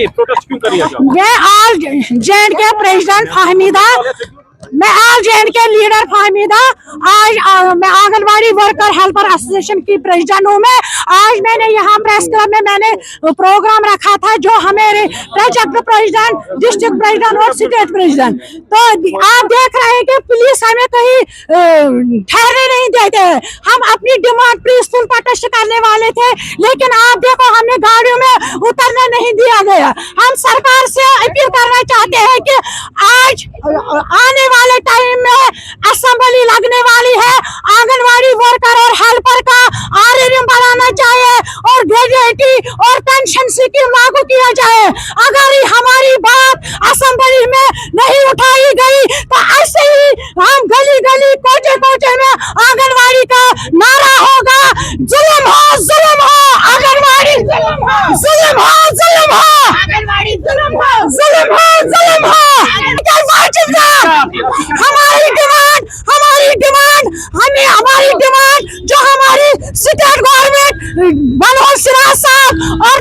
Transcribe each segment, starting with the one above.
Protest क्यों करिएगा? मैं आज जे.एंड.के प्रेसिडेंट फाहमीदा, मैं आज जे.एंड.के लीडर फाहमीदा, आज मैं आंगनवाड़ी वर्कर हेल्पर एसोसिएशन की प्रेसिडेंट हूँ। मैं आज मैंने यहाँ प्रेस क्लब में मैंने प्रोग्राम रखा था, जो हमारे प्रोजेक्ट प्रेसिडेंट, डिस्ट्रिक्ट प्रेसिडेंट और स्टेट प्रेसिडेंट, तो आप देख रहे हैं कि पुलिस हमें कहीं ठहरने नहीं देते हैं। हम अपनी डिमांड पीसफुल प्रोटेस्ट करने वाले थे, लेकिन आप देखो हमें गाड़ियों में उतरने नहीं दिया गया। हम सरकार से अपील करना चाहते हैं कि आज आने वाले टाइम में असेंबली लगने वाली है, आंगनवाड़ी वर्कर और हेल्पर का आरएम बढ़ाना चाहिए और ग्रेजुएटी और पेंशन स्कीम लागू किया जाए। अगर हमारी बात असेंबली में नहीं उठाई गई तो ऐसे ही हम गली गली कोचे कोचे में आंगनवाड़ी का नारा होगा, जुल्म हो आंगनवाड़ी, जुल्म हो आंगनवाड़ी, जुल्म हो। हमारी डिमांड जो हमारी स्टेट गवर्नमेंट मनोज सिन्हा साहब और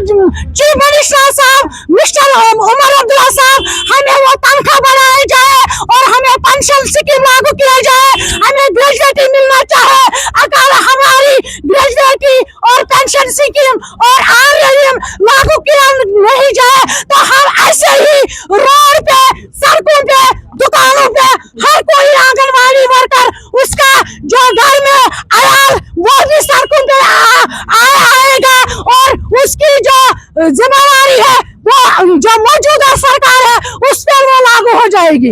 चीफ मिनिस्टर साहब मिस्टर उमर अब्दुल्ला साहब, हमें वो तनख्वाह बढ़ाई जाए और हमें पेंशन स्कीम लागू किया जाए। हमें ग्रेजुएटी मिलना चाहे। अगर हमारी ग्रेजुएटी और पेंशन स्कीम और आरएम लागू किया नहीं जाए तो हम ऐसे ही रोड पे, सड़कों पे, दुकानों पे हर कोई आंगनवाड़ी वर्कर उसका जो घर में आया वो भी सड़कों पे आएगा और उसकी जो जिम्मेवारी है वो जो मौजूदा सरकार है उस पर वो लागू हो जाएगी।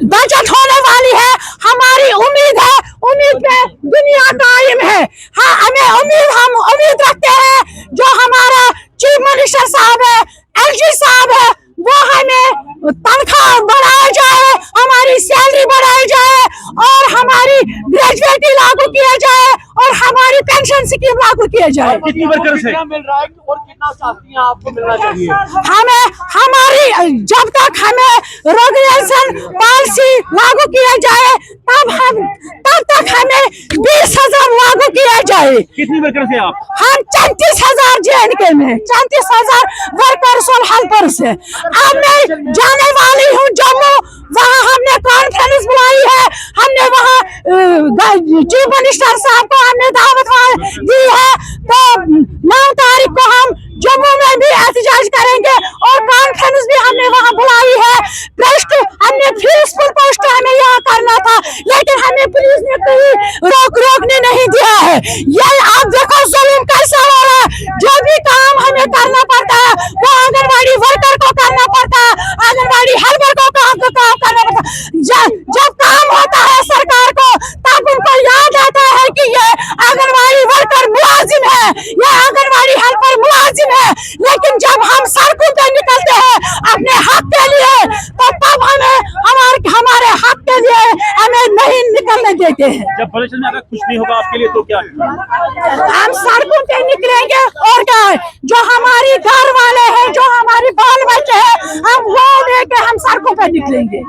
बजट होने वाली है, हमारी उम्मीद है, उम्मीद पे दुनिया कायम है। हाँ, हम उम्मीद रखते हैं जो हमारा चीफ मिनिस्टर साहब है, एलजी साहब है, वो हमें तनख्वाह बढ़ाई जाए, हमारी सैलरी बढ़ाई जाए और हमारी ग्रेजुएटी लागू किया जाए और हमारी पेंशन स्कीम लागू किया जाए। कितनी वर्कर से मिल रहा है और कितना चाहती हैं आपको मिलना चाहिए? हमारी जब तक हमें रेगुलेशन पॉलिसी लागू किया जाए तब तक हमें 20,000 लागू किया जाए। कितनी वर्कर से आप? हम 34,000 जे.एंड.के में 34,000 वर्कर्स और हेल्पर्स है। अब मैं जाने वाली हूँ जम्मू, वहाँ हमने कॉन्फ्रेंस बुलाई है, हमने वहाँ चीफ मिनिस्टर साहब को हमने दावत दी है, तो 9 तारीख को हम जम्मू में भी एहतजाज करेंगे और कॉन्फ्रेंस भी हमने वहाँ बुलाई है। प्रेस्ट हमने पीसफुल पोस्ट हमें यहाँ करना था, लेकिन हमें पुलिस ने कहीं रोकने नहीं दिया है। ये आप देखो जुल्म कैसा हो रहा है। जो भी काम हमें करना पड़ता है वो आंगनवाड़ी वर्कर को करना पड़ता है, आंगनवाड़ी हेल्पर को काम करना पड़ता है। जब काम होता है सरकार को तब उनको याद आता है कि ये आंगनवाड़ी वर्कर मुलाजिम है, ये आंगनवाड़ी हेल्पर मुलाजिम है, लेकिन जब हम सड़कों पे निकलते हैं अपने हक के लिए तो तब हमारे हक के लिए हमें नहीं निकलने देते हैं। जब प्रदर्शन में अगर कुछ नहीं होगा आपके लिए तो क्या? हम सड़कों पे निकलेंगे और क्या है, जो हमारी घर वाले हैं, जो हमारी बाल बच्चे हैं, हम वो लेके हम सड़कों पे निकलेंगे।